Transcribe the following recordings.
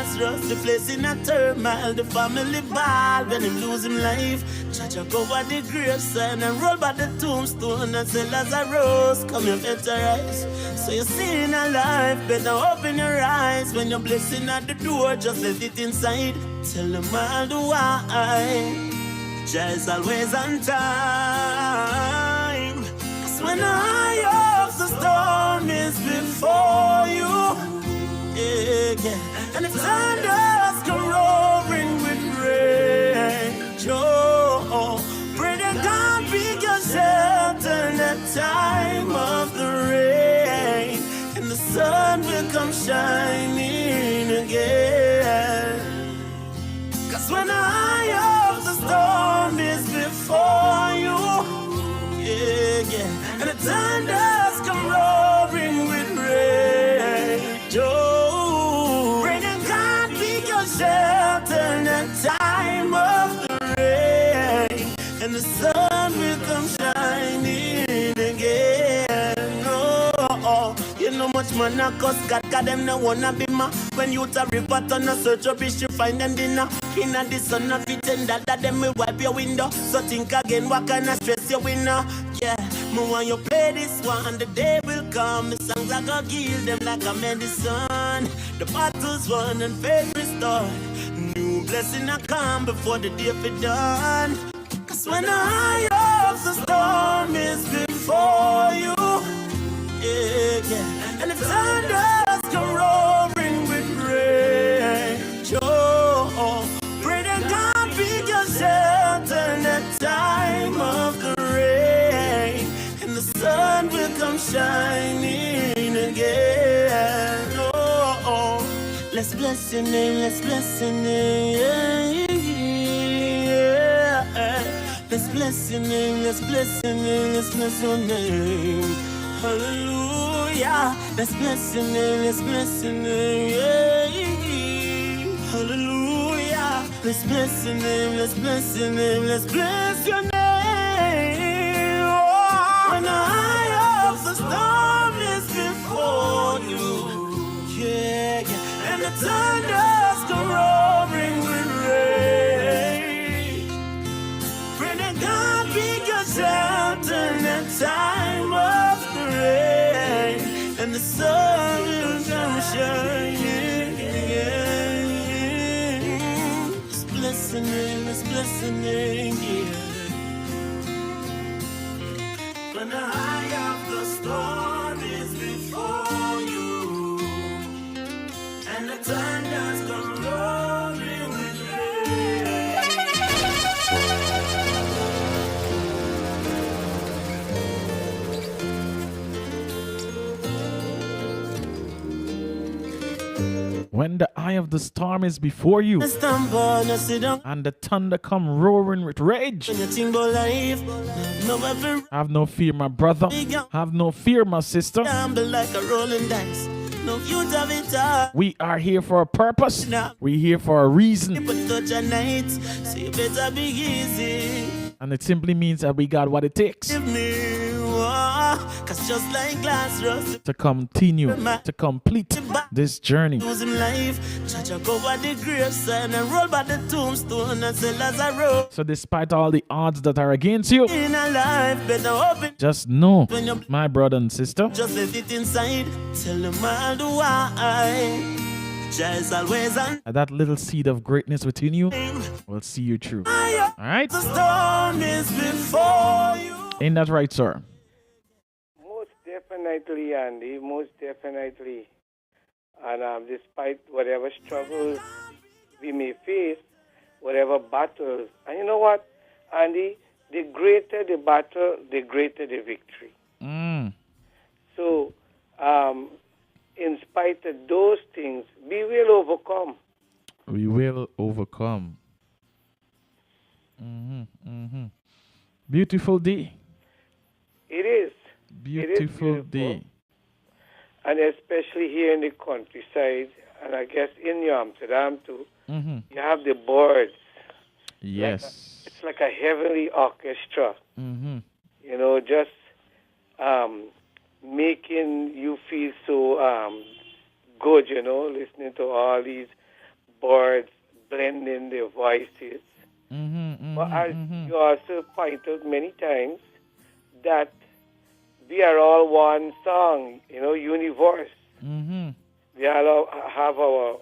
Lazarus, the place in a turmoil, the family ball when him lose him life. Judge go by the graveside and roll by the tombstone and say Lazarus, come here better rise. So you see in a life, better open your eyes. When you're blessing at the door, just let it inside. Tell them all the why. Jah is always on time. Cause when the eye of the storm is before you, yeah, and the thunders come roaring with rage, oh, pray that God be your shelter in the time of the rain, and the sun will come shining again. Cause when the eye of the storm is before you, yeah, and the thunders come roaring with rage, oh, pray that God be your shelter in the time of the rain, and the sun will come shining again. Oh, you know much man a cuss God, cause them no wanna be ma. When you to report on a search of fish, you find them dinner. In a the sun of it and that them will wipe your window. So think again, what kind of stress you winner? Yeah, me want you play this one, the day will come. The songs I gonna give them like a medicine. The battle's won and faith restored. New blessing I come before the day be done. Cause when the eye of the storm is before you, yeah, and the thunders come roaring with rage, oh, pray that God be your shelter in the time of the rain, and the sun will come shining again. Oh, let's bless your name, let's bless your name, yeah. Let's bless your name, let's bless your name, let's bless your name. Hallelujah. Let's bless your name, let's bless your name, yeah. Hallelujah. Let's bless your name, let's bless your name, let's bless your name. Oh, when the eye of the storm is before you, yeah, yeah, and the thunders go roaring with rage, pray that God be your shelter in the time of the rain, and the sun will come shining again. Let's bless the name, let's bless the name, yeah. When the eye of the storm is before you, and the thunders come roaring with rain. When the eye of the storm is before you, and the thunder come roaring with rage, have no fear, my brother. Have no fear, my sister. We are here for a purpose. We're here for a reason. And it simply means that we got what it takes to continue, to complete this journey. So despite all the odds that are against you, just know, my brother and sister, just let it inside. Tell them all the why. Just always on. That little seed of greatness within you will see you through. All right? The storm is before you. Ain't that right, sir? Most definitely, Andy. Most definitely. And despite whatever struggles we may face, whatever battles, and you know what, Andy? The greater the battle, the greater the victory. So, in spite of those things, we will overcome. We will overcome. Beautiful day. It is. Beautiful day. And especially here in the countryside, and I guess in New Amsterdam too, you have the birds. Yes. It's like a heavenly orchestra. You know, just making you feel so good, you know, listening to all these birds blending their voices. But as Mm-hmm. you also point out many times, that we are all one song, universe. Mm-hmm. We all have our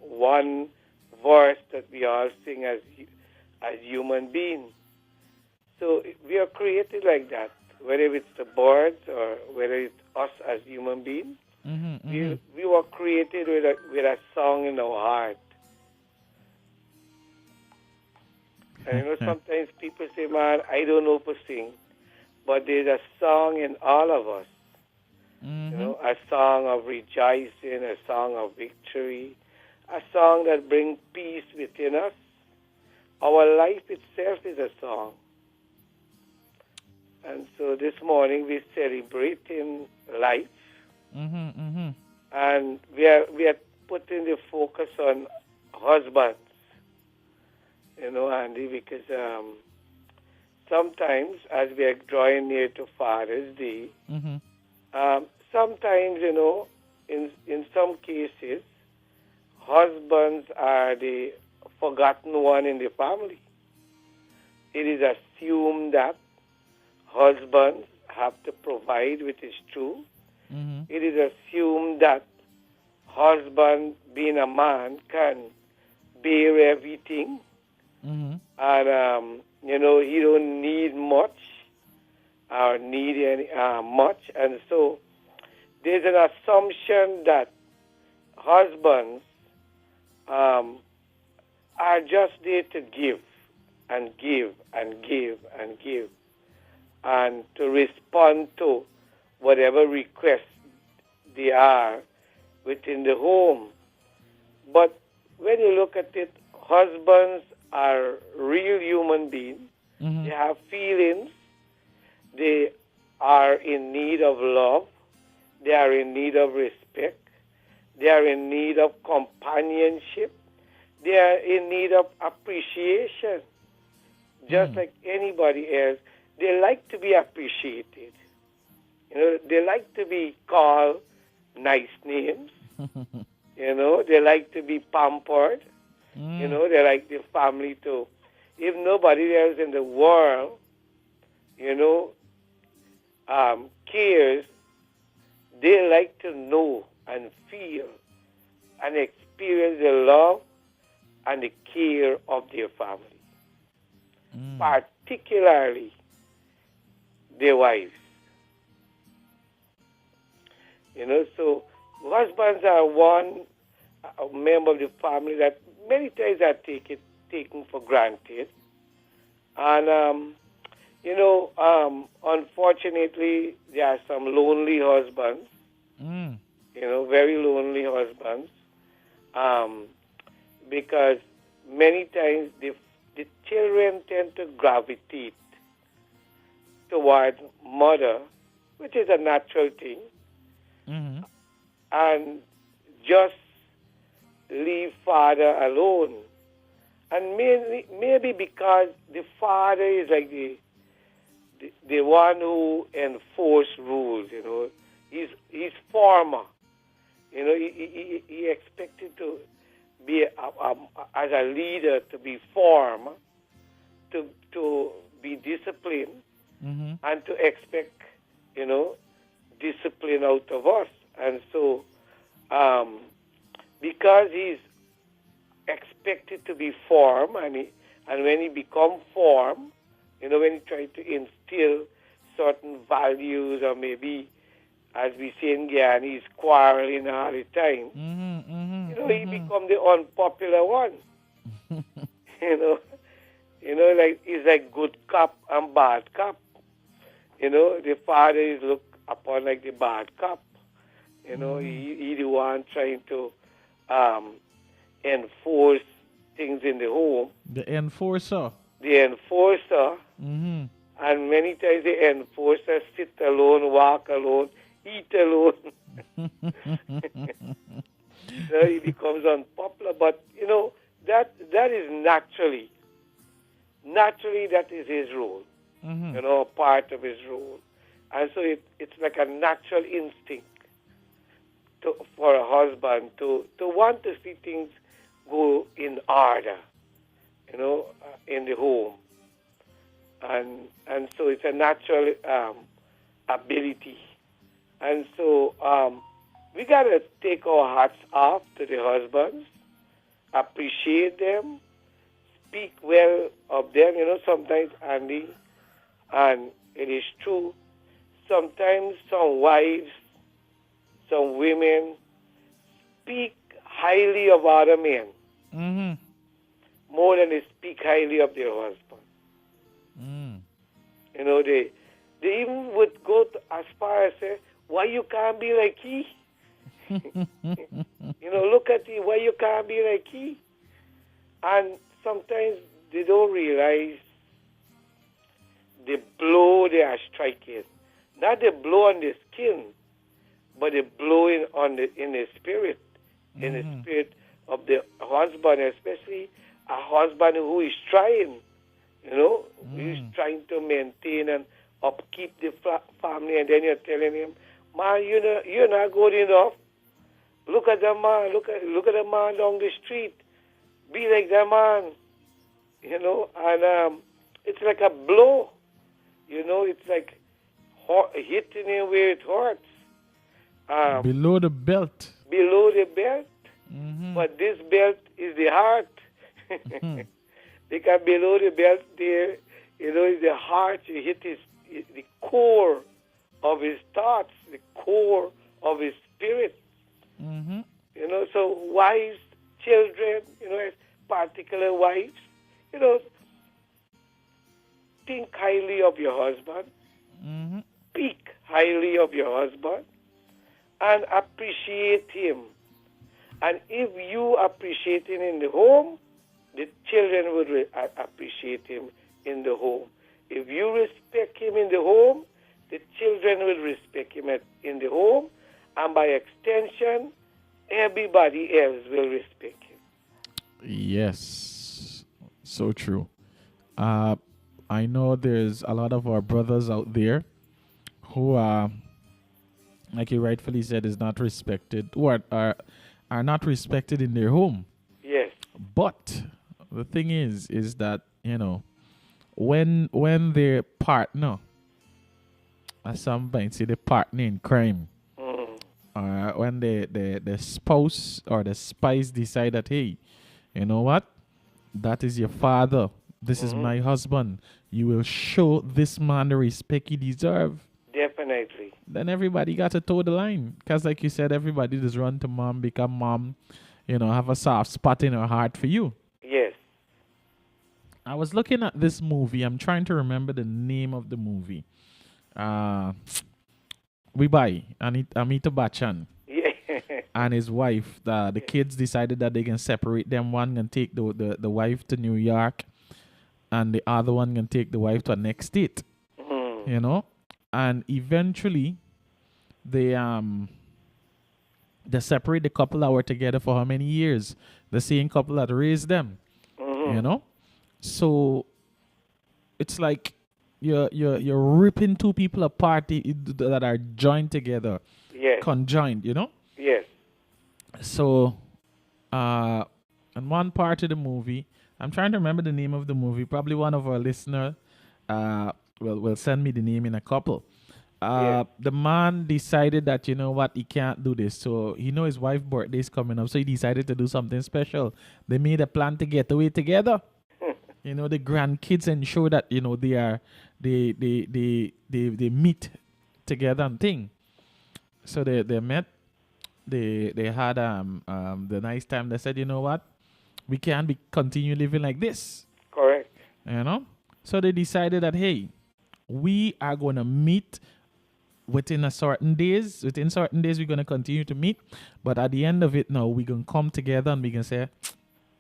one verse that we all sing as human beings. So we are created like that, whether it's the birds or whether it's us as human beings. Mm-hmm. We were created with a song in our heart. And sometimes people say, man, I don't know to sing. But there's a song in all of us. A song of rejoicing, a song of victory, a song that brings peace within us. Our life itself is a song. And so this morning we're celebrating life. And we are putting the focus on husbands, Andy, because sometimes as we are drawing near to Father's Day, sometimes, in some cases, husbands are the forgotten one in the family. It is assumed that husbands have to provide, which is true. It is assumed that husband, being a man, can bear everything. And, he don't need much or need any much. And so there's an assumption that husbands are just there to give and give and give and give and to respond to whatever requests they are within the home. But when you look at it, husbands are real human beings. They have feelings. They are in need of love. They are in need of respect. They are in need of companionship. They are in need of appreciation. Just like anybody else, they like to be appreciated. They like to be called nice names. They like to be pampered. They like the family to, if nobody else in the world, cares, they like to know and feel and experience the love and the care of their family, particularly their wives. So husbands are one member of the family that many times are taken for granted. And, unfortunately, there are some lonely husbands, very lonely husbands, because many times the children tend to gravitate towards mother, which is a natural thing, and just leave father alone. And maybe because the father is like the one who enforce rules, he's former. He expected to be as a leader, to be form, to be disciplined, and to expect, discipline out of us. And so, because he's expected to be form, and when he become form, when he try to instill certain values, or maybe, as we say in Guyana, he's quarreling all the time, he become the unpopular one. Like he's like good cop and bad cop. The father is looked upon like the bad cop. He the one trying to enforce things in the home. The enforcer. The enforcer. And many times the enforcer sit alone, walk alone, eat alone. So he becomes unpopular. But, that is naturally. Naturally, that is his role. A part of his role. And so it's like a natural instinct for a husband to want to see things go in order, in the home. And so it's a natural ability. And so we got to take our hats off to the husbands, appreciate them, speak well of them. Sometimes, Andy, and it is true, sometimes some wives, some women speak highly of other men more than they speak highly of their husband. They even would go as far as say, why you can't be like he? Look at him, why you can't be like he? And sometimes they don't realize the blow they are striking. Not the blow on the skin, but the blow in the spirit. In the spirit of the husband, especially a husband who is trying, who is trying to maintain and upkeep the family, and then you're telling him, man, you're not good enough. Look at the man. Look at the man down the street. Be like that man. And it's like a blow. It's like hitting him where it hurts. Below the belt. Below the belt. But this belt is the heart. Because below the belt there, is the heart. You hit the core of his thoughts, the core of his spirit. So wives, children, particular wives, think highly of your husband, speak highly of your husband, and appreciate him. And if you appreciate him in the home, the children will appreciate him in the home. If you respect him in the home, the children will respect him in the home, and by extension, everybody else will respect him. Yes, so true. I know there's a lot of our brothers out there who are, like you rightfully said, is not respected, or are not respected in their home. Yes. But the thing is that, when their partner, at some point, say the partner in crime, or when the spouse or the spouse decide that, hey, you know what? That is your father. This is my husband. You will show this man the respect he deserves. Definitely. Then everybody got to toe the line. Because like you said, everybody just run to mom, become mom, have a soft spot in her heart for you. Yes. I was looking at this movie. I'm trying to remember the name of the movie. Amitabh Bachchan. Yeah. And his wife. The kids decided that they can separate them. One can take the wife to New York, and the other one can take the wife to a next state. And eventually they separate the couple that were together for how many years? The same couple that raised them. So it's like you're ripping two people apart that are joined together. Yes. Conjoined, Yes. So in one part of the movie, I'm trying to remember the name of the movie. Probably one of our listeners will send me the name in a couple. The man decided that, he can't do this. So his wife's birthday is coming up. So he decided to do something special. They made a plan to get away together. The grandkids ensure that, they meet together and thing. So they met. They had the nice time. They said, we can't continue living like this. Correct. So they decided that, hey, we are going to meet within certain days. Within certain days, we're going to continue to meet. But at the end of it now, we're going to come together and we can say,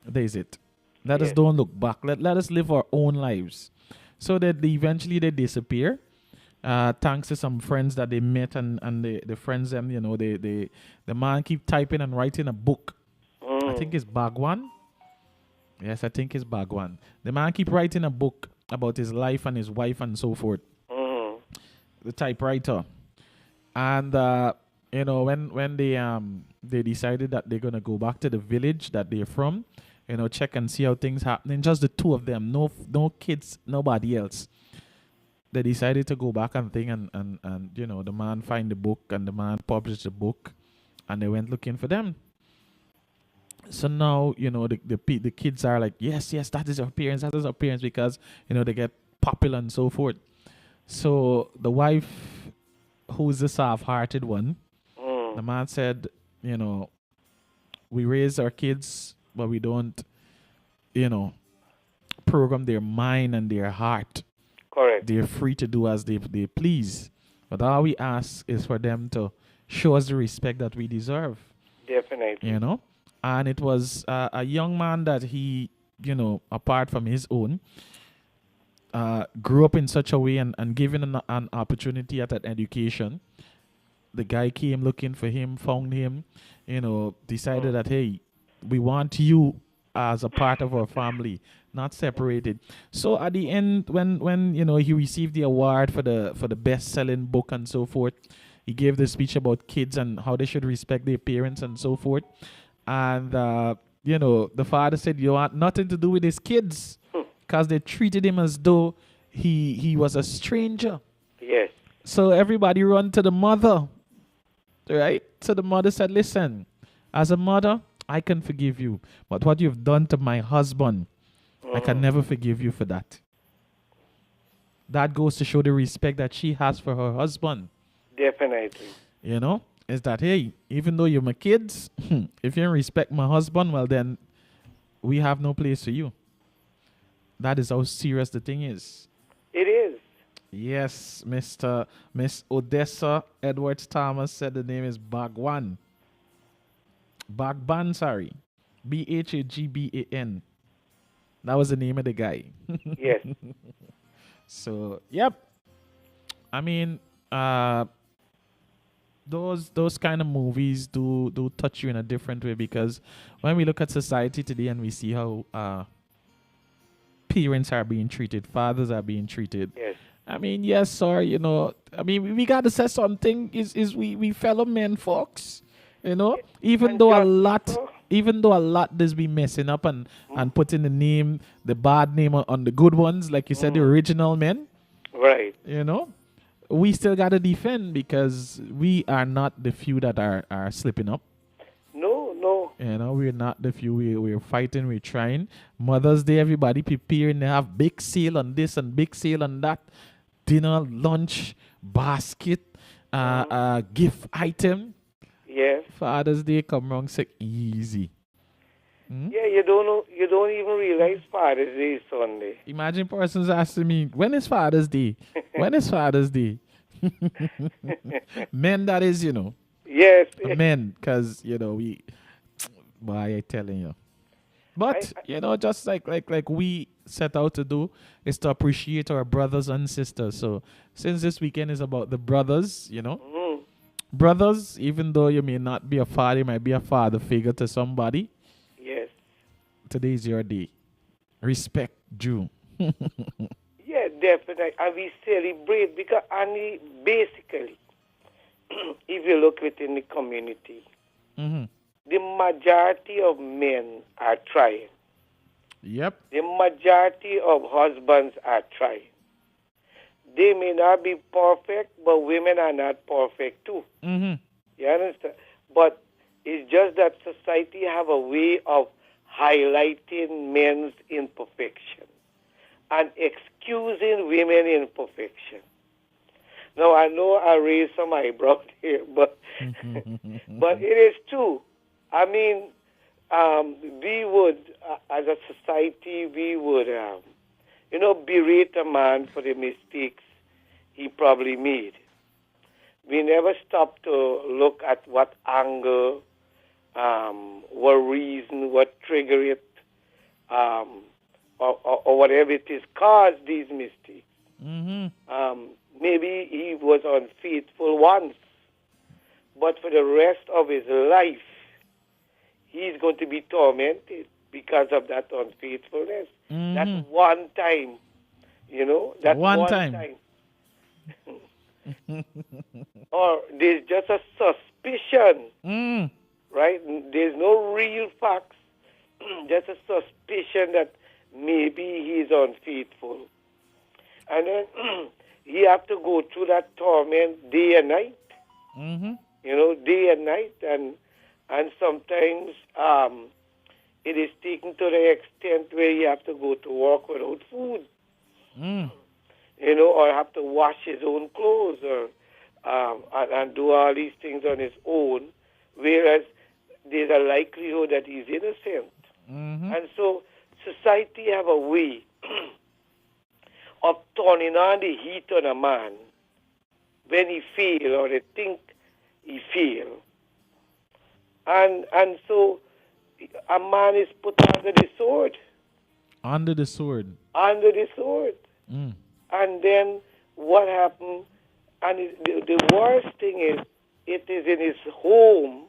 there's it. Let us don't look back. Let us live our own lives. So that eventually they disappear. Thanks to some friends that they met and the friends, the man keep typing and writing a book. I think it's Bhagwan. Yes, I think it's Bhagwan. The man keep writing a book about his life and his wife and so forth. The typewriter. And when they decided that they're gonna go back to the village that they're from, check and see how things happening. Just the two of them, no kids, nobody else. They decided to go back and thing, and the man find the book and the man published the book, and they went looking for them. So now the kids are like, yes, that is our parents, because they get popular and so forth. So the wife, who's the soft-hearted one, the man said, we raise our kids, but we don't, program their mind and their heart. Correct. They're free to do as they please. But all we ask is for them to show us the respect that we deserve. Definitely. And it was a young man that he, apart from his own, grew up in such a way and given an opportunity at an education. The guy came looking for him, found him, decided that, hey, we want you as a part of our family, not separated. So at the end, when he received the award for the best-selling book and so forth, he gave the speech about kids and how they should respect their parents and so forth. And the father said, you want nothing to do with his kids, because they treated him as though he was a stranger. Yes. So everybody run to the mother, right? So the mother said, listen, as a mother, I can forgive you. But what you've done to my husband, I can never forgive you for that. That goes to show the respect that she has for her husband. Definitely. Is that, hey, even though you're my kids, if you don't respect my husband, well, then we have no place for you. That is how serious the thing is. It is. Yes, Miss Odessa Edwards Thomas said the name is Bhagwan. Bhagban, sorry. Bhagban. That was the name of the guy. Yes. So, yep. I mean, those kind of movies do touch you in a different way, because when we look at society today and we see how parents are being treated, fathers are being treated. Yes. I mean, yes, sir, we got to say something is we fellow men, folks, even though a lot does be messing up and putting the bad name on the good ones, like you said, the original men. Right. We still got to defend, because we are not the few that are slipping up. No. We're not the few. We're fighting. We're trying. Mother's Day, everybody preparing. They have big sale on this and big sale on that. Dinner, lunch, basket, gift item. Yes. Father's Day come wrong, say easy. Yeah, you don't even realize Father's Day is Sunday. Imagine persons asking me, when is Father's Day? When is Father's Day? Men, that is, Yes. Men, because, why I telling you. But, just like we set out to do, is to appreciate our brothers and sisters. So, since this weekend is about the brothers, brothers, even though you may not be a father, you might be a father figure to somebody. Yes. Today is your day. Respect due. Yeah, definitely. And we celebrate because, basically, if you look within the community, the majority of men are trying. Yep. The majority of husbands are trying. They may not be perfect, but women are not perfect too. You understand? But it's just that society have a way of highlighting men's imperfection and excusing women imperfection. Now, I know I raised some eyebrows here, but but it is true. I mean, we would, as a society, we would, berate a man for the mistakes he probably made. We never stop to look at what anger, what reason, what trigger it, or whatever it is, caused these mistakes. Maybe he was unfaithful once, but for the rest of his life, he's going to be tormented because of that unfaithfulness. That one time, that one time. Or there's just a suspicion, Mm. right? There's no real facts, just a suspicion that maybe he's unfaithful. And then he have to go through that torment day and night, Mm-hmm. day and night, and sometimes it is taken to the extent where you have to go to work without food, Mm. or have to wash his own clothes, or and do all these things on his own, whereas there's a likelihood that he's innocent. Mm-hmm. And so society have a way of turning on the heat on a man when he fail or they think he fail. And so a man is put under the sword. Under the sword. Under the sword. Mm. And then what happened? And the worst thing is, it is in his home,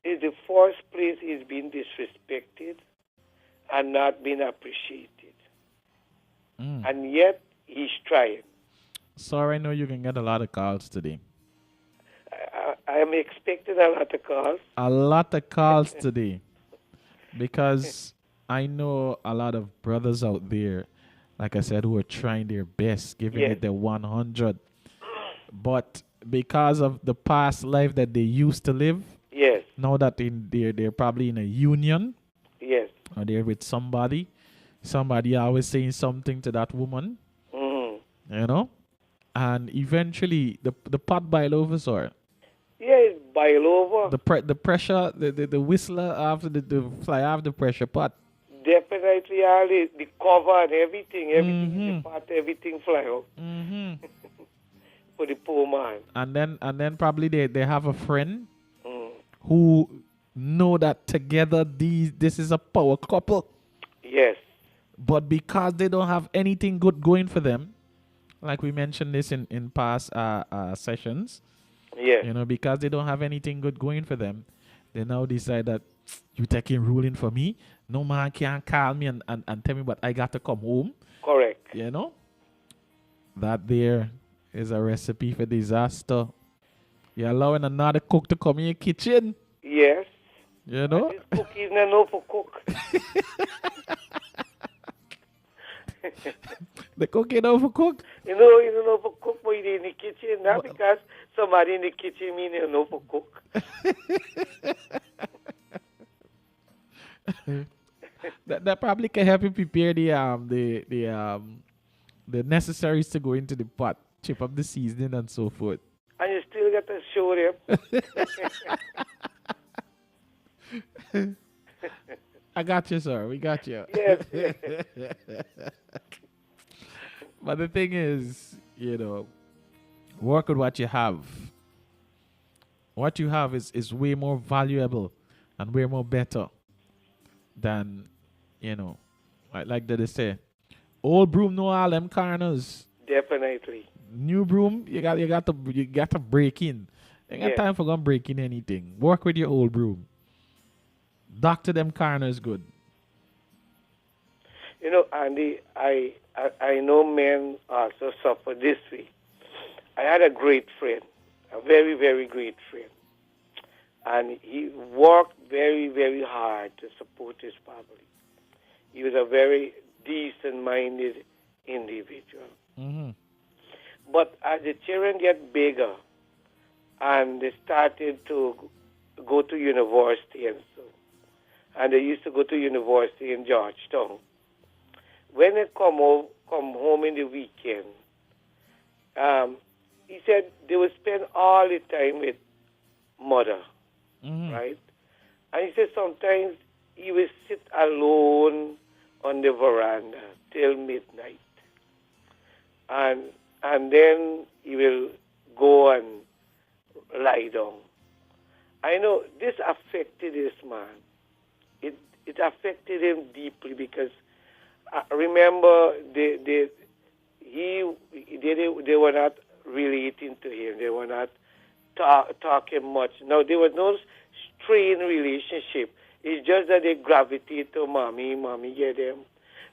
is the first place he's been disrespected and not been appreciated. Mm. And yet, he's trying. Sorry, I know you can get a lot of calls today. I am expecting a lot of calls. A lot of calls today. Because I know a lot of brothers out there, like I said, who are trying their best, giving Yes. it their 100. But because of the past life that they used to live, Yes, now that they're probably in a union yes. or they're with somebody always saying something to that woman, Mm-hmm. and eventually the pot boil over, sir. Yeah, it's boil over. The pressure, the whistler after the fly off the pressure pot. Definitely all the cover and everything in Mm-hmm. the pot, everything fly out Mm-hmm. for the poor man. And then probably they have a friend Mm. who know that together this is a power couple, Yes, but because they don't have anything good going for them, like we mentioned this in past sessions, yes. because they don't have anything good going for them, they now decide that you taking ruling for me. No man can call me and tell me but I got to come home. Correct. That there is a recipe for disaster. You're allowing another cook to come in your kitchen. Yes. You know? This cook is not know for cook. The cook ain't overcooked. You don't know for cook, but you're in the kitchen. Not because somebody in the kitchen mean you know for cook. That probably can help you prepare the necessaries to go into the pot, chip up the seasoning and so forth. And you still got to show them. I got you, sir. We got you. Yes. But the thing is, work with what you have. What you have is way more valuable and way more better than, like they say, old broom know all them corners. Definitely. New broom, you got to break in. Ain't got Yeah. time for going breaking anything. Work with your old broom. Doctor them corners good. Andy, I know men also suffer this way. I had a great friend, a very, very great friend. And he worked very, very hard to support his family. He was a very decent-minded individual. Mm-hmm. But as the children get bigger and they started to go to university and so, and they used to go to university in Georgetown, when they come home in the weekend, he said they would spend all the time with mother, Mm-hmm. right? And he said sometimes he would sit alone on the veranda till midnight. And then he will go and lie down. I know this affected this man. It affected him deeply because remember they were not relating to him. They were not talking much. Now there was no strained relationship. It's just that they gravitate to mommy get them.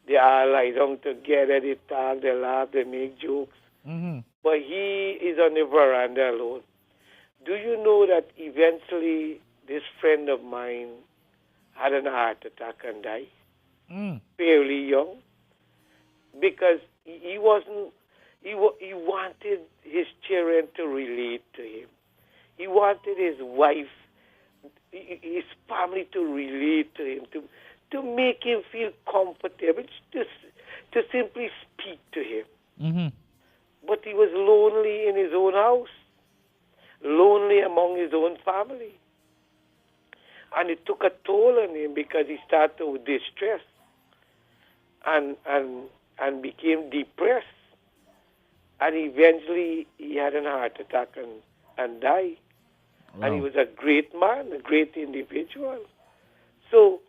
They all lie down together, they talk, they laugh, they make jokes. Mm-hmm. But he is on the veranda alone. Do you know that eventually this friend of mine had an heart attack and died Mm. fairly young because he wasn't. He wanted his children to relate to him. He wanted his wife, his family to relate to him, to make him feel comfortable, to simply speak to him. Mm-hmm. But he was lonely in his own house, lonely among his own family. And it took a toll on him because he started to distress and became depressed. And eventually he had a heart attack and died. And he Wow. was a great man, a great individual. So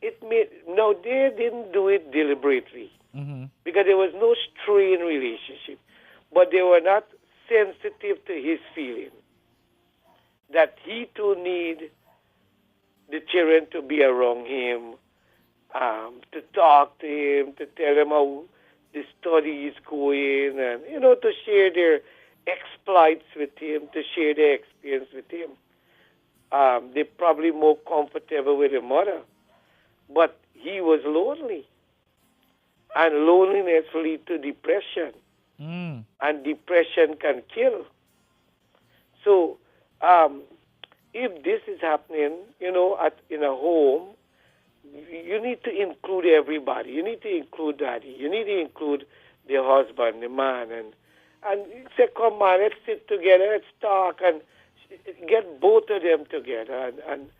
it made, now they didn't do it deliberately Mm-hmm. because there was no strained relationship, but they were not sensitive to his feeling that he too need the children to be around him, to talk to him, to tell him how the study is going, and to share their exploits with him, to share their experience with him. They're probably more comfortable with the mother, but he was lonely, and loneliness leads to depression, Mm. and depression can kill. So, if this is happening, in a home, you need to include everybody. You need to include daddy. You need to include the husband, the man, and say, come on, let's sit together, let's talk, and get both of them together and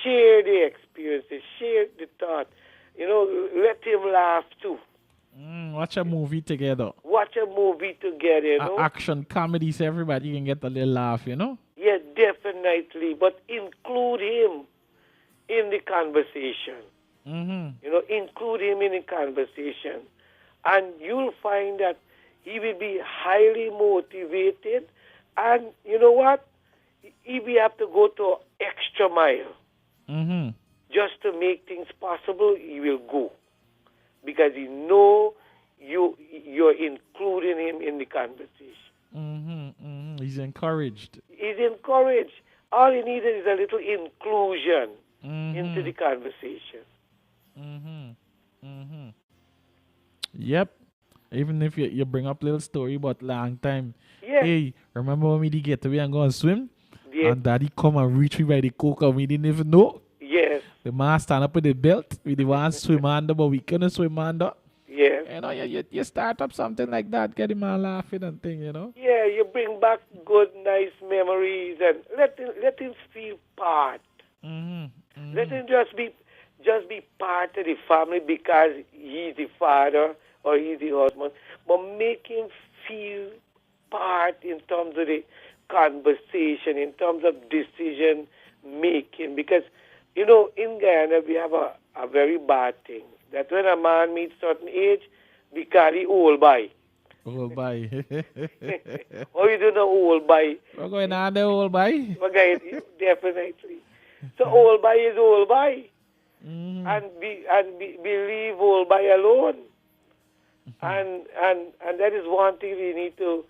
share the experiences, share the thought. Let him laugh too. Watch a movie together. Watch a movie together, Action comedy so everybody can get a little laugh, you know? Yeah, definitely. But include him in the conversation. Mm-hmm. Include him in the conversation. And you'll find that he will be highly motivated. And you know what? If we have to go to extra mile Mm-hmm. just to make things possible, he will go. Because he know you're including him in the conversation. Mm-hmm. Mm-hmm. He's encouraged. He's encouraged. All he needed is a little inclusion Mm-hmm. into the conversation. Mm-hmm. Mm-hmm. Yep. Even if you bring up little story about long time. Yeah. Hey, remember when we did get away and go and swim? Yeah. And daddy come and reach me by the coke and we didn't even know. Yes. The man stand up with the belt. We the one swim under, but we couldn't swim under. Yes. You start up something like that, get him all laughing and thing, Yeah, you bring back good, nice memories and let him feel part. Mm-hmm. Mm-hmm. Let him just be part of the family because he's the father or he's the husband. But make him feel part in terms of the conversation, in terms of decision making. Because, in Guyana we have a very bad thing. That when a man meets certain age, we call it old boy. Old boy. Or you do know old boy. We're going on the old boy. Okay, definitely. So old boy is old boy. Mm-hmm. And we leave old boy alone. And that is one thing we need to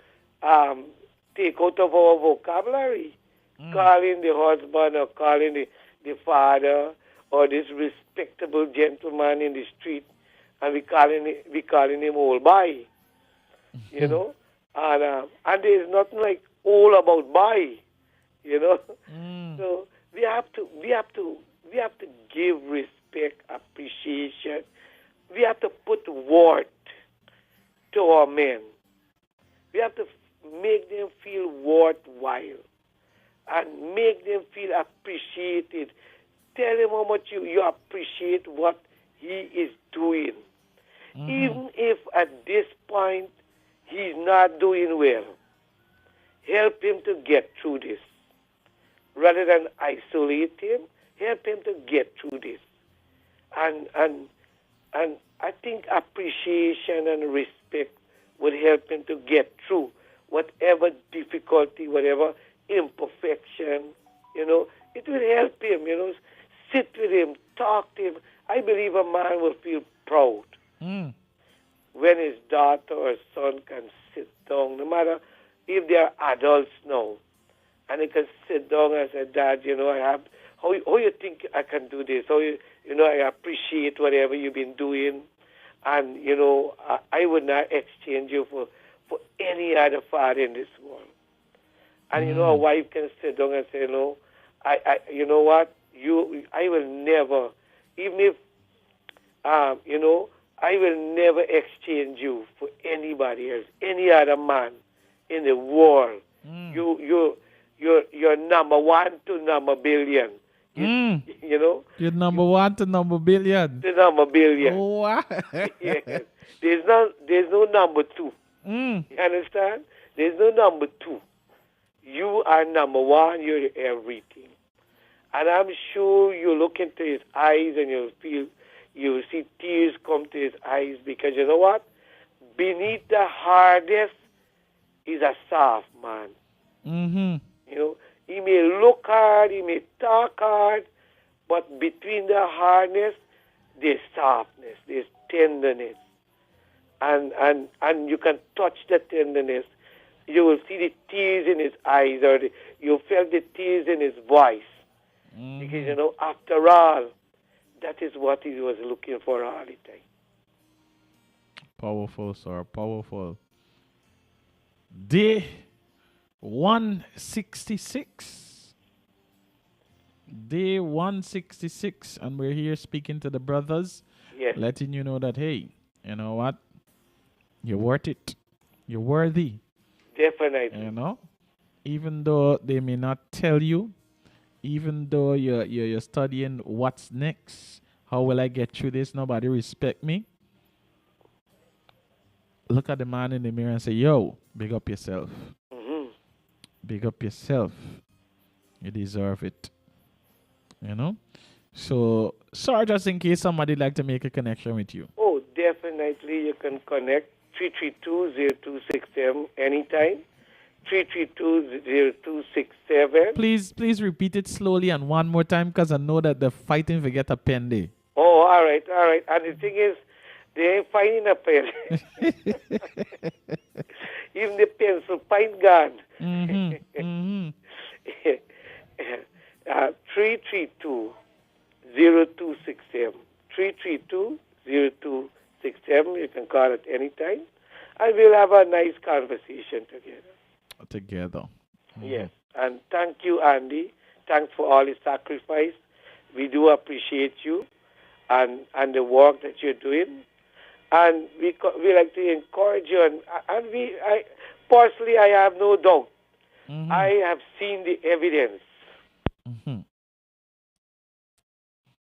take out of our vocabulary. Calling the husband or calling the father or this respectable gentleman in the street, and we calling him old boy, and there is nothing like all about boy, So we have to give respect, appreciation. We have to put worth to our men. We have to make them feel worthwhile and make them feel appreciated. Tell him how much you appreciate what he is doing. Mm-hmm. Even if at this point he's not doing well, help him to get through this. Rather than isolate him, help him to get through this. And I think appreciation and respect would help him to get through whatever difficulty, whatever imperfection, it will help him, sit with him, talk to him. I believe a man will feel proud when his daughter or son can sit down, no matter if they are adults now, and they can sit down and say, Dad, I have, how you think I can do this? I appreciate whatever you've been doing, and, I would not exchange you for any other father in this world. And, a wife can sit down and say, no, you know what, I will never, even if, I will never exchange you for anybody else, any other man in the world. You're number one to number billion. You're number one to number billion. To number billion. Oh, wow. Yes. There's no number two. You understand? There's no number two. You are number one. You're everything. And I'm sure you look into his eyes and you'll see tears come to his eyes, because you know what? Beneath the hardest is a soft man. He may look hard, he may talk hard, but between the hardness, there's softness, there's tenderness. And you can touch the tenderness. You will see the tears in his eyes, or you feel the tears in his voice. Because, after all, that is what he was looking for all the time. Powerful, sir. Powerful. Day 166. Day 166. And we're here speaking to the brothers. Yes. Letting you know that, hey, you know what? You're worth it. You're worthy. Definitely. Even though they may not tell you, even though you're studying what's next, how will I get through this? Nobody respect me. Look at the man in the mirror and say, yo, big up yourself. Big up yourself. You deserve it. So, sorry, just in case somebody like to make a connection with you. Oh, definitely you can connect 332-0267 anytime. 332-0267. Please repeat it slowly and one more time, because I know that they're fighting to get a pen there. Oh, all right. And the thing is, they ain't finding a pen. Even the pencil point gone. 332-0267. 332-0267. You can call at any time, and we'll have a nice conversation together. Yes. And thank you, Andy. Thanks for all the sacrifice. We do appreciate you and the work that you're doing. And we like to encourage you. And personally, I have no doubt. I have seen the evidence.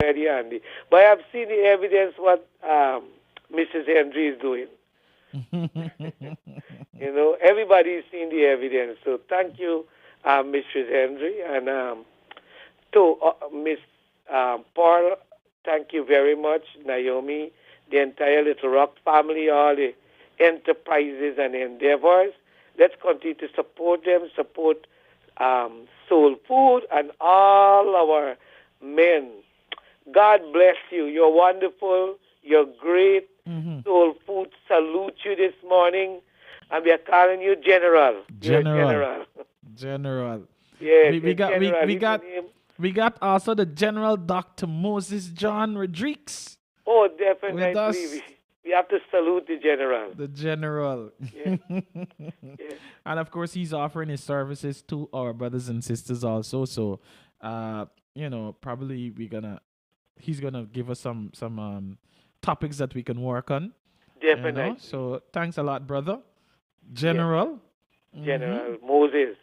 Very Andy. But I have seen the evidence what Mrs. Henry is doing. Everybody's seen the evidence. So thank you, Mrs. Henry. And to Miss Paul, thank you very much. Naomi, the entire Little Rock family, all the enterprises and endeavors. Let's continue to support them, support Soul Food and all our men. God bless you. You're wonderful. You're great. Soul Food salute you this morning. And we are calling you General. General. Yes, we got also the General Dr. Moses John Rodriguez. Oh, definitely. With us. We have to salute the General. The General. Yes. Yes. And of course, he's offering his services to our brothers and sisters also. So, probably he's gonna give us some topics that we can work on. Definitely. So thanks a lot, brother. General. Yes. General Moses.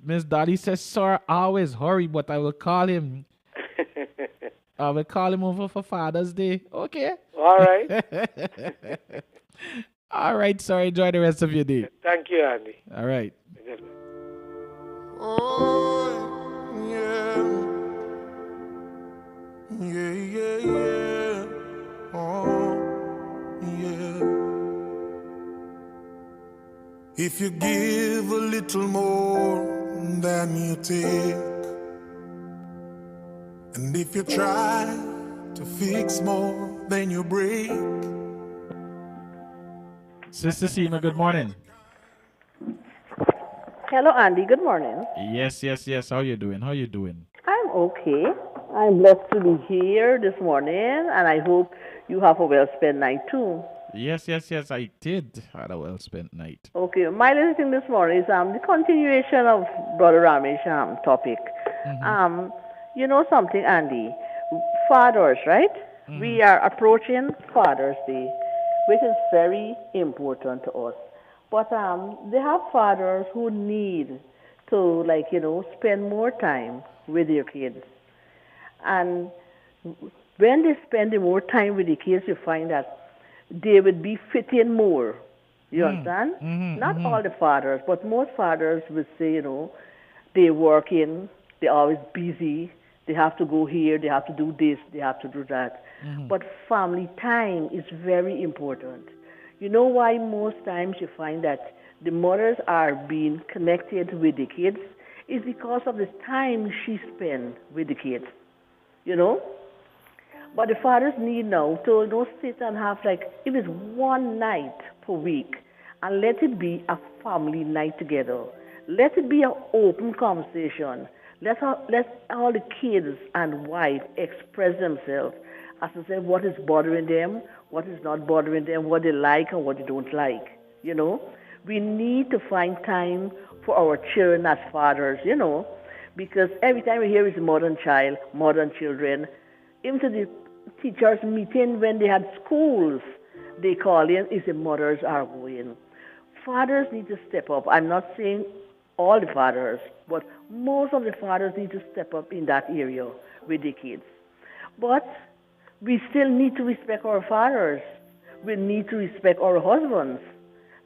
Miss Dottie says, sir, I always hurry, but I will call him. I will call him over for Father's Day. Okay. All right. All right, sir. Enjoy the rest of your day. Thank you, Andy. All right. Oh, yeah. Oh, yeah. If you give a little more than you take, and if you try to fix more than you break. Sister Seema, good morning. Hello, Andy. Good morning. Yes, yes, yes. How you doing? How you doing? I'm okay. I'm blessed to be here this morning, and I hope you have a well spent night too. Yes, yes, yes. I did had a well spent night. Okay, my little thing this morning is the continuation of Brother Ramesh topic. Mm-hmm. Um, you know something, Andy? Fathers, right? Mm-hmm. We are approaching Father's Day, which is very important to us. But they have fathers who need to, like, spend more time with their kids. And when they spend more time with the kids, you find that they would be fitting more. You understand? Mm-hmm. Not Mm-hmm. all the fathers, but most fathers would say, they working, they're always busy, they have to go here, they have to do this, they have to do that. Mm-hmm. But family time is very important. You know why most times you find that the mothers are being connected with the kids is because of the time she spends with the kids, you know? But the fathers need now to sit and have like if it's one night per week and let it be a family night together. Let it be an open conversation. Let all the kids and wife express themselves as to say what is bothering them, what is not bothering them, what they like and what they don't like. You know, we need to find time for our children as fathers. Because every time we hear it's modern child, modern children, even to the teachers meeting when they had schools, they call in is the mothers are going. Fathers need to step up. I'm not saying all the fathers, but most of the fathers need to step up in that area with the kids. But we still need to respect our fathers. We need to respect our husbands.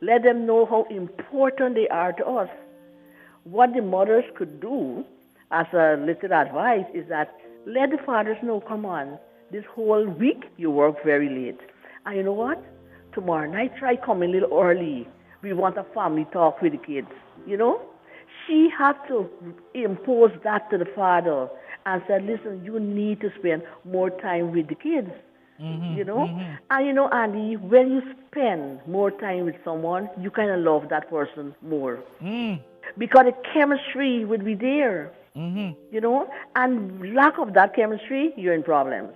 Let them know how important they are to us. What the mothers could do as a little advice is that let the fathers know, come on, this whole week you work very late. And you know what? Tomorrow night try coming a little early. We want a family talk with the kids. You know? She had to impose that to the father and said, listen, you need to spend more time with the kids. You Mm-hmm. know? Mm-hmm. And Andy, when you spend more time with someone, you kind of love that person more Mm. because the chemistry would be there, Mm-hmm. and lack of that chemistry, you're in problems,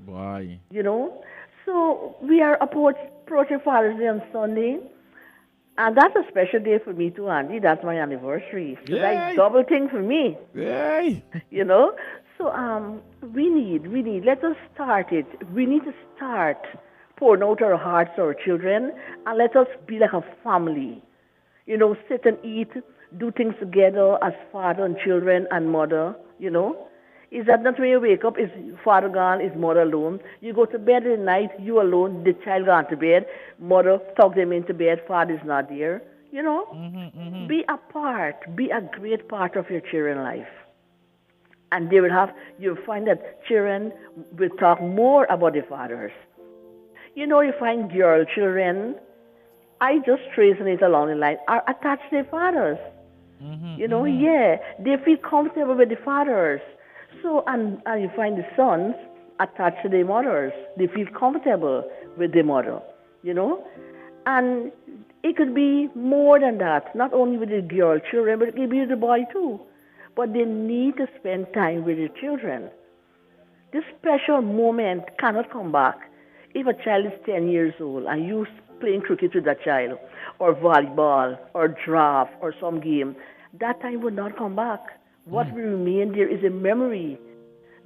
Boy. you know. So we are approaching Father's Day on Sunday, and that's a special day for me too, Andy. That's my anniversary. So that's Yay! double thing for me, Yay! you know. So let us start it. We need to start pouring out our hearts to our children, and let us be like a family. Sit and eat, do things together as father and children and mother. Is that not when you wake up, is father gone, is mother alone? You go to bed at night, you alone, the child gone to bed, mother tuck them into bed, father is not there. Mm-hmm. Mm-hmm. Be a part, be a great part of your children's life. And you'll find that children will talk more about their fathers. You find girl children, I just tracing it along the line, are attached to their fathers. Mm-hmm. Mm-hmm. Yeah, they feel comfortable with the fathers. So, and you find the sons attached to their mothers. They feel comfortable with their mother, you know? And it could be more than that, not only with the girl children, but it could be with the boy too. But they need to spend time with the children. This special moment cannot come back. If a child is 10 years old and you playing cricket with that child, or volleyball, or draft, or some game, that time will not come back. What will remain there is a memory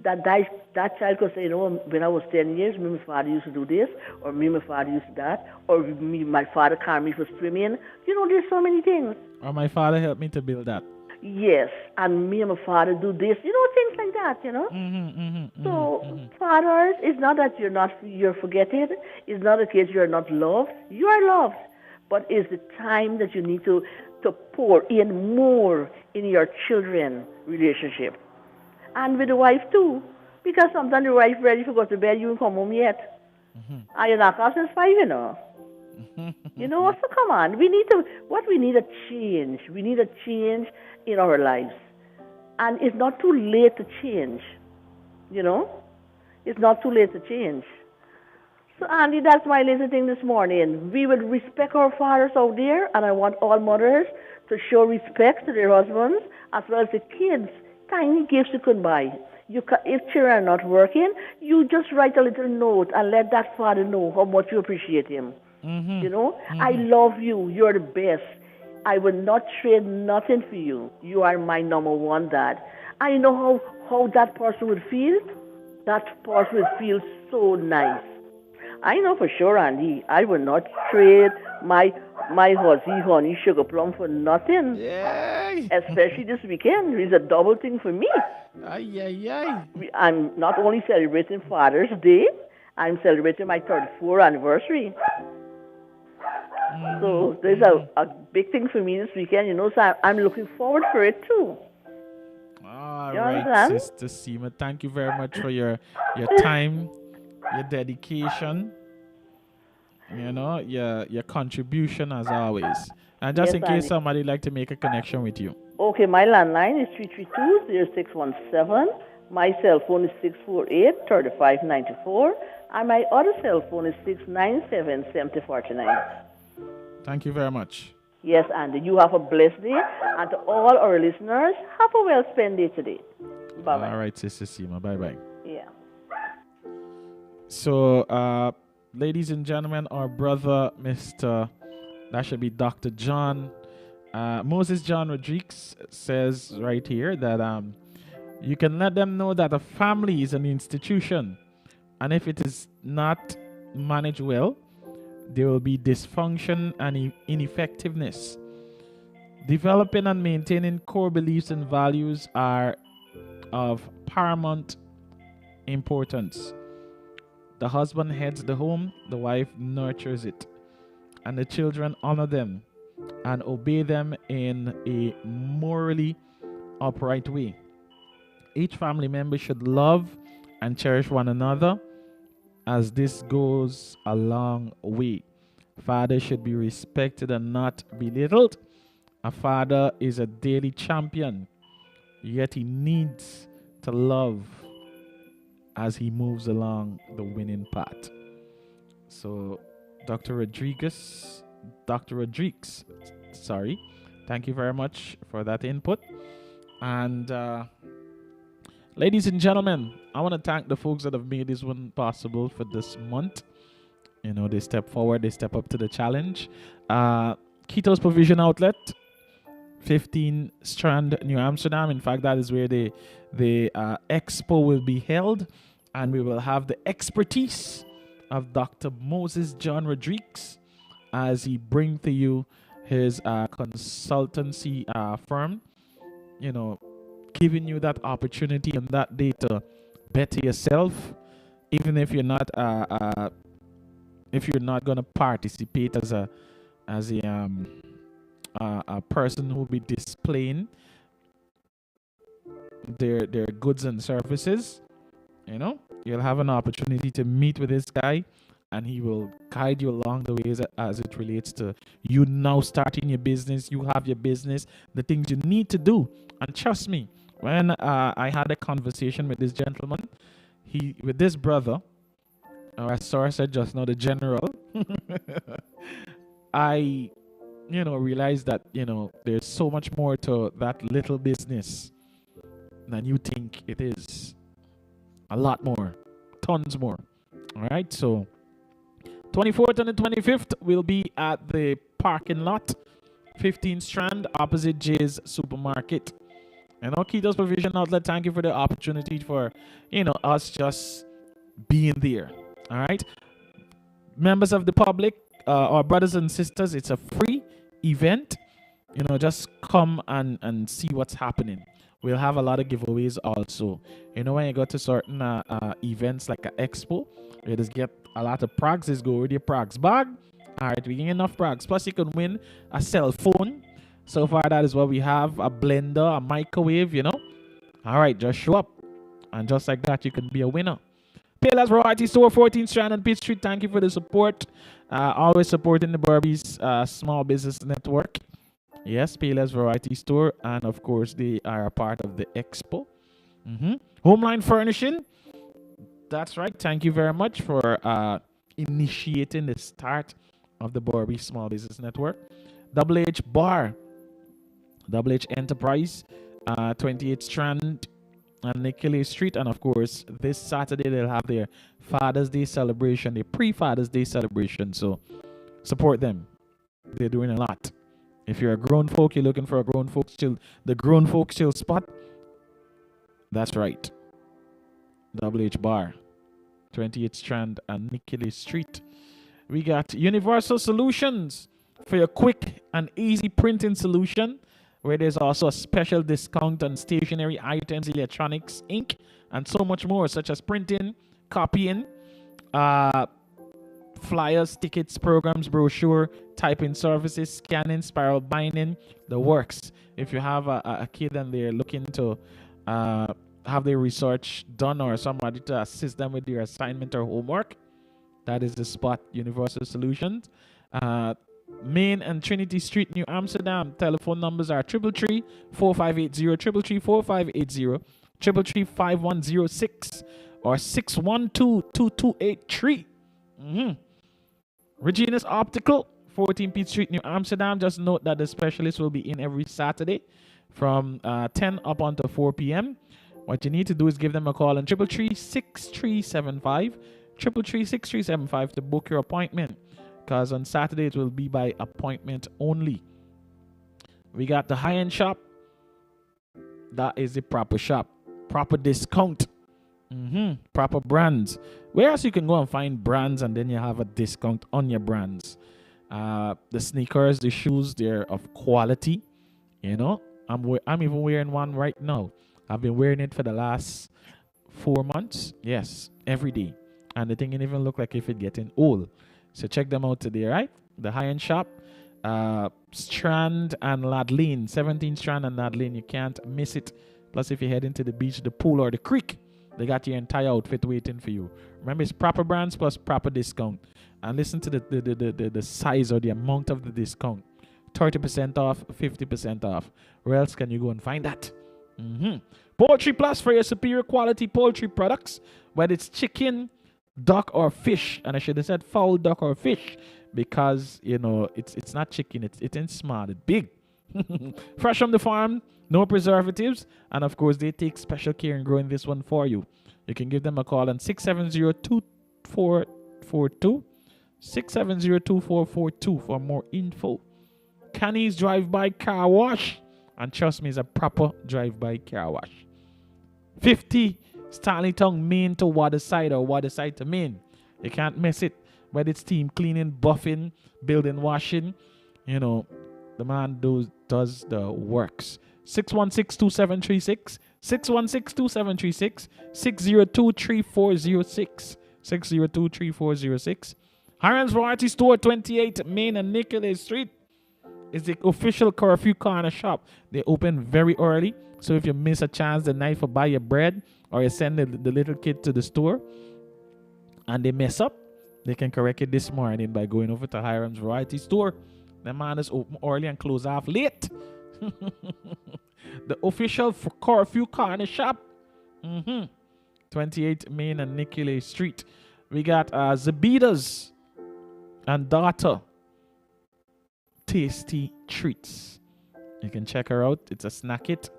that child could say, when I was 10 years, me and my father used to do this, or me and my father used to that, or my father carried me for swimming. There's so many things. Oh, my father helped me to build that. Yes, and me and my father do this, things like that. Mm-hmm. Mm-hmm. So, Mm-hmm. fathers, it's not that you're forgetting. It's not the case you're not loved. You are loved, but it's the time that you need to pour in more in your children relationship, and with the wife too, because sometimes the wife ready to go to bed, you don't come home yet, and you're not up since 5. So come on, we need a change. We need a change in our lives, and it's not too late to change. You know, it's not too late to change. So, Andy, that's my little thing this morning. We will respect our fathers out there, and I want all mothers to show respect to their husbands as well as the kids. Tiny gifts you could buy. If children are not working, you just write a little note and let that father know how much you appreciate him. You know, I love you. You're the best. I will not trade nothing for you. You are my number one dad. I know how that person would feel. That person would feel so nice. I know for sure, Andy, I will not trade my Huzzy honey sugar plum for nothing. Yay! Especially this weekend. It's a double thing for me. Ay, ay, ay. I'm not only celebrating Father's Day, I'm celebrating my 34th anniversary. So there's a big thing for me this weekend, you know, so I'm looking forward for it too. All You right, understand? Sister Seema. Thank you very much for your time, your dedication, you know, your contribution as always. And just Yes, in case Andy. somebody like to make a connection with you. Okay, my landline is 332-0617. My cell phone is 648-3594. And my other cell phone is 697-7049. Thank you very much. Yes, Andy, you have a blessed day. And to all our listeners, have a well-spent day today. Bye-bye. All right, Sister Seema. Bye-bye. Yeah. So, ladies and gentlemen, our brother, that should be Dr. John, Moses John Rodriguez says right here that you can let them know that a family is an institution. And if it is not managed well, there will be dysfunction and ineffectiveness. Developing and maintaining core beliefs and values are of paramount importance. The husband heads the home, the wife nurtures it, and the children honor them and obey them in a morally upright way. Each family member should love and cherish one another, as this goes a long way. Fathers should be respected and not belittled. A father is a daily champion, yet he needs to love as he moves along the winning path. So, Dr. Rodriguez, thank you very much for that input. And ladies and gentlemen, I want to thank the folks that have made this one possible for this month. You know, they step forward, they step up to the challenge. Keto's Provision Outlet, 15 Strand, New Amsterdam. In fact, that is where the expo will be held, and we will have the expertise of Dr. Moses John Rodriguez as he brings to you his consultancy firm, you know, giving you that opportunity on that day to better yourself, even if you're not going to participate as a person who will be displaying their goods and services. You know, you'll have an opportunity to meet with this guy, and he will guide you along the way as it relates to you now starting your business. You have your business, the things you need to do. And trust me, when I had a conversation with this gentleman, with this brother, or as Sarah said just now, the general, I, realized that, there's so much more to that little business than you think it is. A lot more, tons more. All right, so 24th and the 25th, we'll be at the parking lot, 15 Strand, opposite Jay's Supermarket. And Keto's Provision Outlet, thank you for the opportunity for, us just being there. All right. Members of the public, our brothers and sisters, it's a free event. Just come and see what's happening. We'll have a lot of giveaways also. When you go to certain events like an expo, you just get a lot of prags. Just go with your prags bag. All right, we get enough prags. Plus, you can win a cell phone. So far, that is what we have. A blender, a microwave, All right, just show up. And just like that, you can be a winner. Payless Variety Store, 14th Strand and Pitt Street. Thank you for the support. Always supporting the Barbies Small Business Network. Yes, Payless Variety Store. And, of course, they are a part of the expo. Homeline Furnishing. That's right. Thank you very much for initiating the start of the Borby Small Business Network. Double H Bar, Double H Enterprise, 28th Strand and Nicolay Street. And of course, this Saturday they'll have their Father's Day celebration, their pre-Father's Day celebration. So support them. They're doing a lot. If you're a grown folk, you're looking for a grown folks chill, the grown folks chill spot, that's right. Double H Bar, 28th Strand and Nicolay Street. We got Universal Solutions for your quick and easy printing solution, where there's also a special discount on stationery items, electronics, ink, and so much more, such as printing, copying, flyers, tickets, programs, brochure, typing services, scanning, spiral binding, the works. If you have a kid and they're looking to have their research done or somebody to assist them with their assignment or homework, that is the spot. Universal Solutions. Main and Trinity Street, New Amsterdam. Telephone numbers are 333-4580, 333-4580, 333-5106, or 612-2283. Regina's Optical, 14 Peach Street, New Amsterdam. Just note that the specialist will be in every Saturday from 10 up until 4 p.m. What you need to do is give them a call on 333-6375, 333-6375 to book your appointment, because on Saturday it will be by appointment only. We got the high-end shop. That is the proper shop. Proper discount. Proper brands. Where else you can go and find brands and then you have a discount on your brands? The sneakers, the shoes, they're of quality. You know, I'm even wearing one right now. I've been wearing it for the last 4 months. Yes, every day. And the thing even look like if it's getting old. So check them out today, right? The high-end shop. Strand and Ladlene. 17 Strand and Ladlene. You can't miss it. Plus, if you head into the beach, the pool, or the creek, they got your entire outfit waiting for you. Remember, it's proper brands plus proper discount. And listen to the size or the amount of the discount. 30% off, 50% off. Where else can you go and find that? Poultry Plus for your superior quality poultry products, whether it's chicken, duck, or fish. And I should have said fowl, duck, or fish, because you know it's not chicken, it's in small, it's big. Fresh from the farm, no preservatives, and of course they take special care in growing this one for you. You can give them a call on 670-2442, 670-2442 for more info. Canny's Drive-By Car Wash, and trust me, it's a proper drive-by car wash. 50 Stanley Tongue, Main to Waterside, or Waterside to Main. You can't miss it. Whether it's team cleaning, buffing, building, washing, you know, the man does the works. 616-2736, 616-2736, 602-3406, 602-3406. Hiram's Variety Store, 28 Main and Nicolay Street, is the official curfew corner shop. They open very early, so if you miss a chance the night for buy your bread, or you send the little kid to the store and they mess up, they can correct it this morning by going over to Hiram's Variety Store. The man is open early and close off late. The official curfew corner shop. 28 Main and Nicolay Street. We got Zabida's and Daughter Tasty Treats. You can check her out. It's a snack it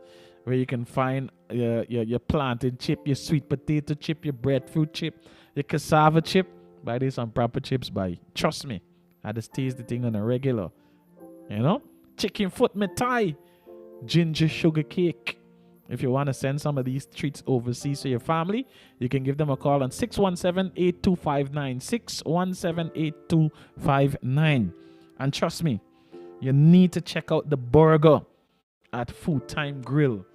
where you can find your plantain chip, your sweet potato chip, your breadfruit chip, your cassava chip. Buy this on proper chips, buy. Trust me. I just taste the thing on a regular. You know? Chicken foot mithai, ginger sugar cake. If you want to send some of these treats overseas to your family, you can give them a call on 617-8259, 617-8259. And trust me, you need to check out the burger at Food Time Grill.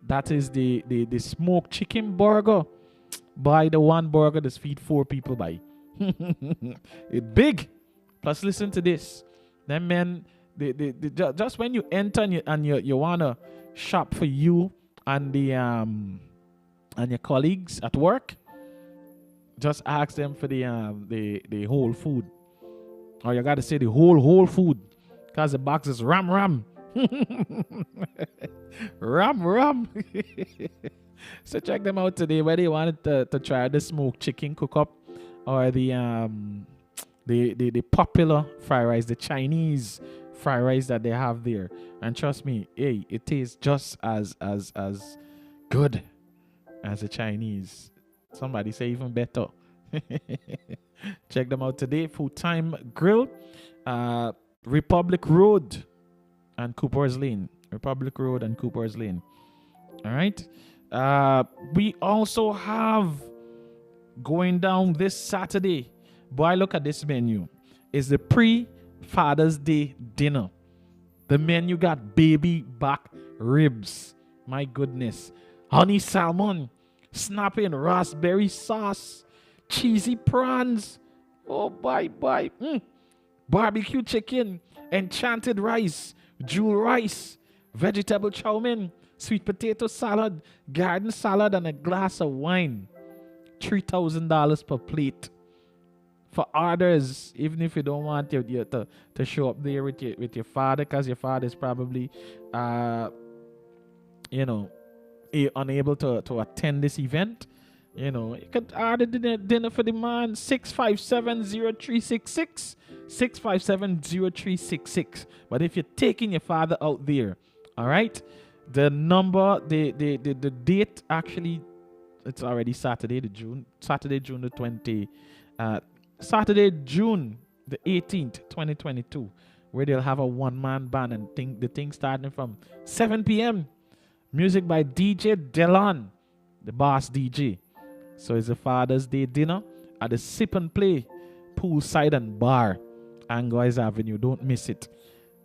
That is the smoked chicken burger. Buy the one burger that's feed 4 people by. It's big. Plus, listen to this. Them men, they just when you enter and you wanna shop for you and the and your colleagues at work, just ask them for the whole food. Or you gotta say the whole food, cause the box is ram. ram. So check them out today where they wanted to try the smoked chicken cook up. or the popular fried rice, the Chinese fried rice that they have there. And trust me, hey, it tastes just as good as the Chinese. Somebody say even better. Check them out today. Full Time Grill, Republic Road and Cooper's Lane. Republic Road and Cooper's Lane. All right. We also have going down this Saturday. Boy, look at this menu. It's the pre-Father's Day dinner. The menu got baby back ribs. My goodness. Honey salmon, snapping raspberry sauce, cheesy prawns. Oh, bye. Barbecue chicken, enchanted rice, jewel rice, vegetable chow mein, sweet potato salad, garden salad, and a glass of wine. $3,000 per plate. For orders, even if you don't want you to show up there with your father, because your father is probably unable to attend this event, you could order dinner for the man. 657-0366, 657-0366. But if you're taking your father out there, all right, the number, the date, actually, it's already Saturday, June the 20th. Saturday, June the 18th, 2022, where they'll have a one-man band and the thing starting from 7 p.m. Music by DJ Delon, the boss DJ. So it's a Father's Day dinner at the Sip and Play Poolside and Bar, Angois Avenue. Don't miss it.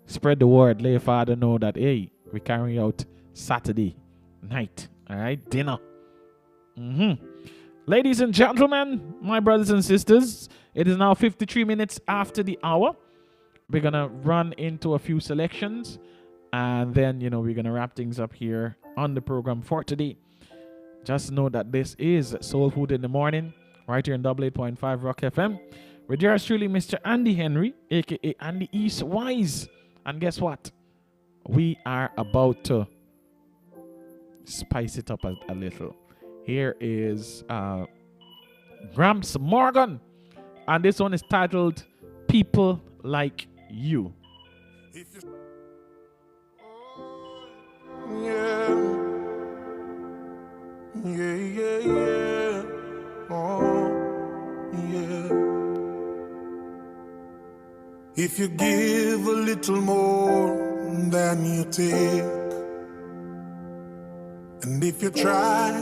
Spread the word. Let your father know that, hey, we're carrying out Saturday night. All right, dinner. Ladies and gentlemen, my brothers and sisters, it is now 53 minutes after the hour. We're going to run into a few selections, and then, we're going to wrap things up here on the program for today. Just know that this is Soul Food in the Morning, right here in 88.5 Rock FM, with yours truly, Mr. Andy Henry, a.k.a. Andy East Wise. And guess what? We are about to spice it up a little. Here is Gramps Morgan, and this one is titled People Like You. If you give a little more than you take, and if you try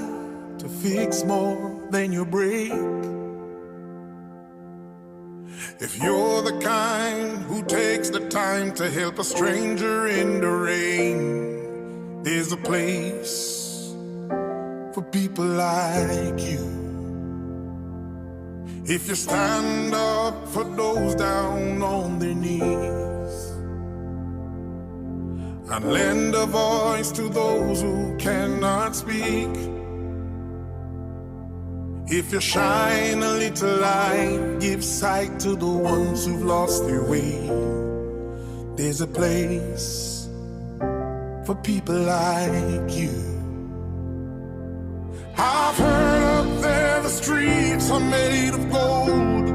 to fix more than you break, if you're the kind who takes the time to help a stranger in the rain, there's a place for people like you. If you stand up for those down on their knees and lend a voice to those who cannot speak, if you shine a little light, give sight to the ones who've lost their way, there's a place for people like you. I've heard up there the streets are made of gold,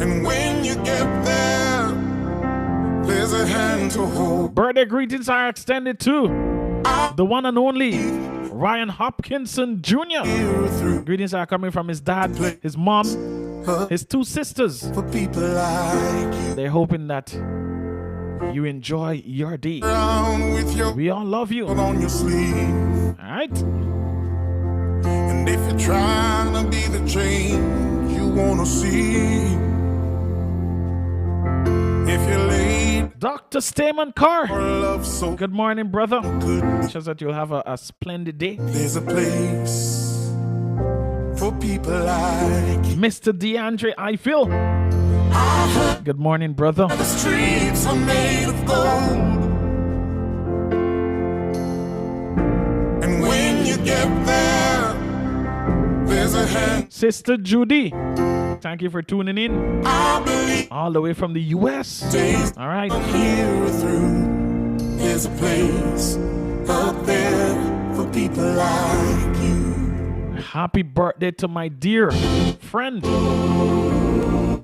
and when you get there, there's a hand to hold. Birthday greetings are extended to the one and only Ryan Hopkinson Jr. Greetings are coming from his dad, his mom, his two sisters. For people like you. They're hoping that you enjoy your day. We all love you. On your sleeve. All right. And if you're trying to be the change you want to see, if you're late, Dr. Stamen Carr. love so Good morning, brother. good, Just that you'll have a splendid day. there's a place for people like you. Mr. DeAndre Eiffel. Good morning, brother. The streets are made of gold, and when you get there, there's a hand. Sister Judy, thank you for tuning in I believe all the way from the U.S. days All right. here through. There's a place out there for people like you. Happy birthday to my dear friend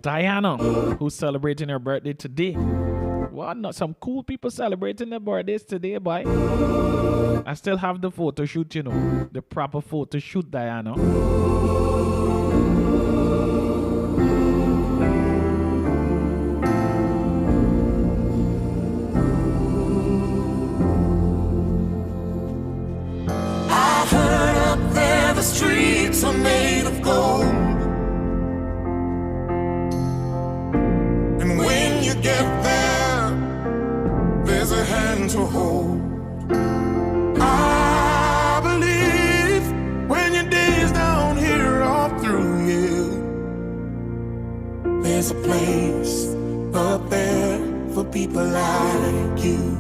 Diana, who's celebrating her birthday today. Well, not some cool people celebrating their birthdays today, boy. I still have the photo shoot, you know, the proper photo shoot, Diana. I heard up there the streets are made of gold. And when you get there, there's a hand to hold. I believe when your days down here are through, yeah, there's a place up there for people like you.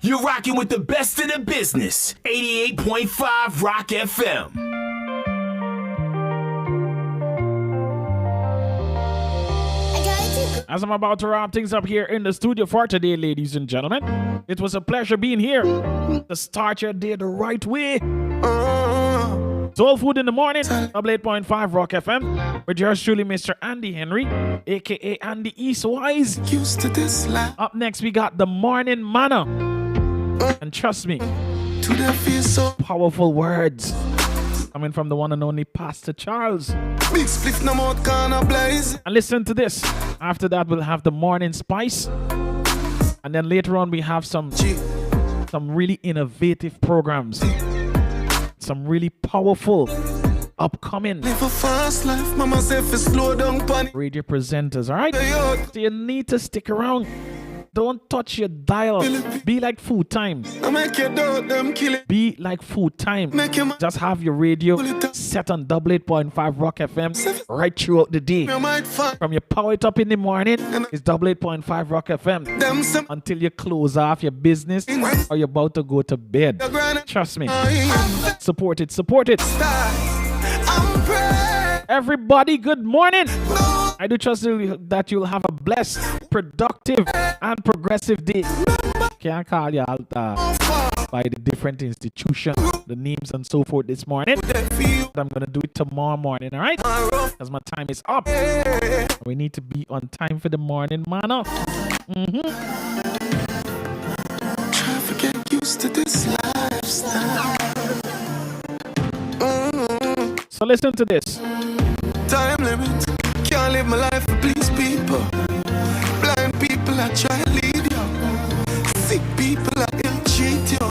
You're rocking with the best in the business. 88.5 Rock FM. As I'm about to wrap things up here in the studio for today, ladies and gentlemen, it was a pleasure being here to start your day the right way. Soul Food in the Morning, Double 8.5 Rock FM, with yours truly, Mr. Andy Henry, aka Andy Eastwise. Used to this life. Up next, we got the Morning Manna. And trust me, To the feel so powerful words coming from the one and only Pastor Charles. big split no more corner blaze. And listen to this. After that, we'll have the Morning Spice. And then later on, we have some really innovative programs. Some really powerful, upcoming Live a fast life, mama say for slow down panic. radio presenters, all right? So you need to stick around. Don't touch your dial. Be like Food Time. I make your dog them kill it. Be like Food Time. Make him Just have your radio set on Double 8.5 Rock FM right throughout the day. you might find From you power it up in the morning, it's Double 8.5 Rock FM. them some Until you close off your business or you're about to go to bed. grind. Trust me. I'm Support it. Support it. praying. Everybody, good morning. No, I do trust that you'll have a blessed, productive, and progressive day. Can't call you out by the different institutions, the names and so forth this morning. that feel But I'm going to do it tomorrow morning, all right? my rough. Because my time is up. We need to be on time for the morning manna. Try to get used to this lifestyle. So listen to this. Time limit. Can't live my life to please people. Blind people I try to lead you. Sick people I ill treat you.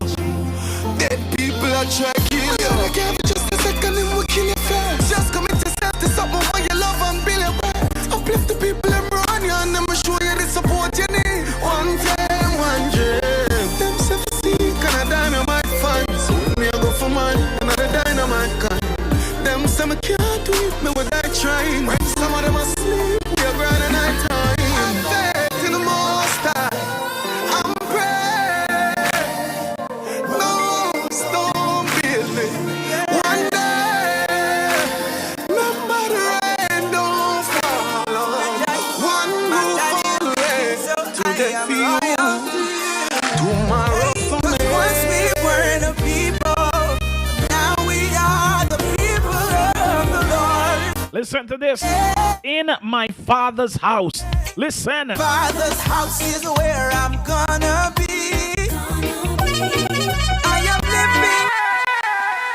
Dead people I try to kill you. I give it just a second and we'll kill you fast. Just commit yourself to something what you love and build your way. Uplift the people and run you and them show you the support you need. One time, one dream. Them self-seek and a dime you might find. So me I go for mine, another dynamite kind. Them say me can't do it, me would die trying. When some of them asleep, we are grind at night time. I'm faith in the most high. I'm praying. No stone building. One day, remember the rain don't fall. One roof on rain to the field. Tomorrow for me. Once we were the people, now we are the people of the Lord. Listen to this. In my Father's house. Listen. Father's house is where I'm gonna be. I am living,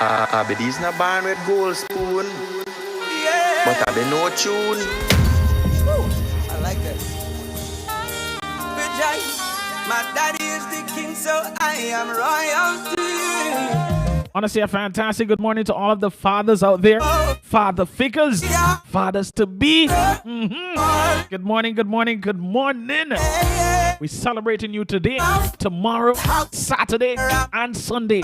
I be these na barn with gold spoon, yeah. but I be no tune. I like that. Rejoice. My daddy is the king, so I am royalty. I want to say a fantastic good morning to all of the fathers out there. Father figures. Fathers to be. Good morning, good morning, good morning. We're celebrating you today, tomorrow, Saturday, and Sunday.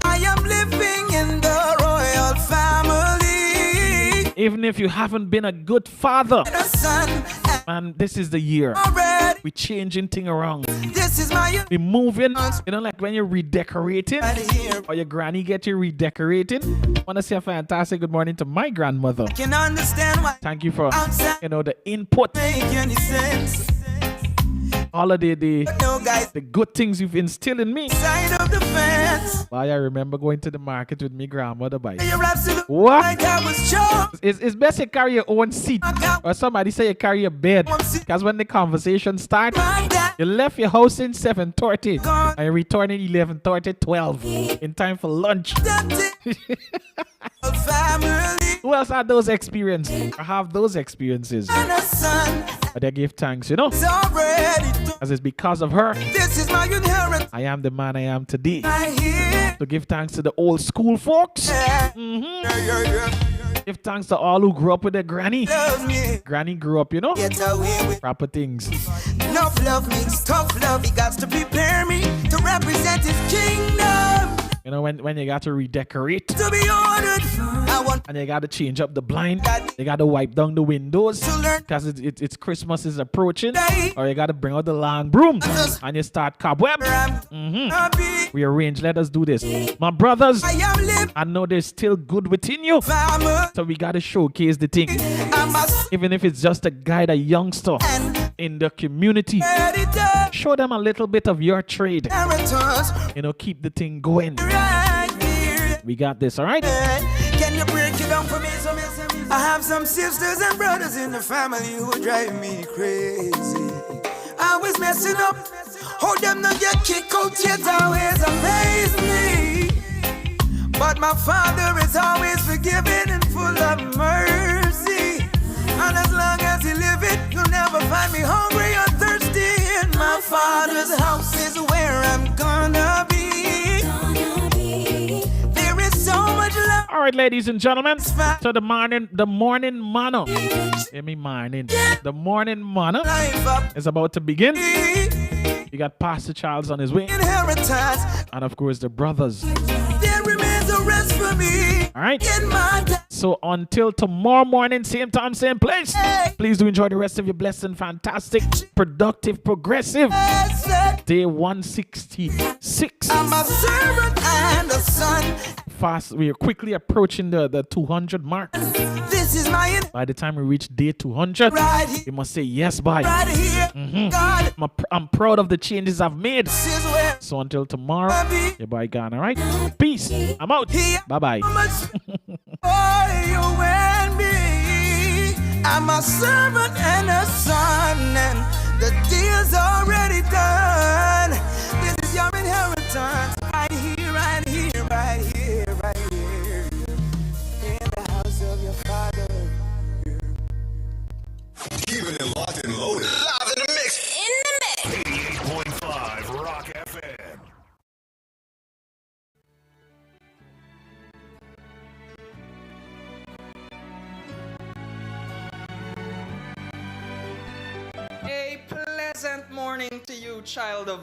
I am living in the royal family. Even if you haven't been a good father, The son and this is the year. already. We're changing things around. This is my We're moving. You know, like when you're redecorating here. or your granny get you redecorating. I want to say a fantastic good morning to my grandmother. Can understand why Thank you for, outside the input. make any sense. all of the No guys, good things you've instilled in me. side of the fence. Why I remember going to the market with me grandmother bike. You're absolutely What? right, I was sure. It's best you carry your own seat. Or somebody say you carry a bed. Because when the conversation starts, My dad you left your house in 7:30 gone. and you return in 11:30, 12 in time for lunch. A family Who else had those experiences? I have those experiences. and a son. But I give thanks, you know, It's already done. as it's because of her This is my inheritance. I am the man I am today. I hear. So give thanks to the old school folks. Yeah, yeah. Give thanks to all who grew up with their granny. Love me. Granny grew up, you know, Get away with proper things. enough love means tough love. He got to prepare me to represent his kingdom. You know, when you got to redecorate To be ordered. I want and you got to change up the blind, God you got to wipe down the windows to learn. because it's Christmas is approaching, or you got to bring out the long broom and you start cobweb. I'm happy. Rearrange. Let us do this, my brothers. I am living. I know there's still good within you, Farmer. so we got to showcase the thing, I'm a even if it's just a guide, a youngster and in the community. editor. Show them a little bit of your trade. Inheritance. You know, keep the thing going. Right here. We got this, all right? Can you break it down for me? I have some sisters and brothers in the family who drive me crazy. Always messing up. Hold them not get kicked out yet. Always amaze me. But my father is always forgiving and full of mercy. And as long as he live it, you'll never find me hungry or thirsty. In my father's house is where I'm gonna be. There is so much love. All right, ladies and gentlemen. So the morning manna. Hear me, morning. The morning manna Life up. is about to begin. You got Pastor Charles on his way, Inheritance. and of course the brothers. There remains a rest for me. All right. In my day. So until tomorrow morning, same time, same place. Please do enjoy the rest of your blessed and fantastic, productive, progressive day 166. I'm a servant and a son. Fast, we are quickly approaching the 200 mark. This is my By the time we reach day 200, right here. you must say yes, bye. Right here. God, I'm proud of the changes I've made. this is where So until tomorrow, I be. your boy gone, all right? Peace. I'm out. Here. Bye-bye. How much for you and me? I'm a servant and a son, and the deal's already done. This is your inheritance. Right here, right here, right here, right here. In the house of your father. Keeping it locked and loaded. Live in the mix. 88.5 Rock FM. A pleasant morning to you, child of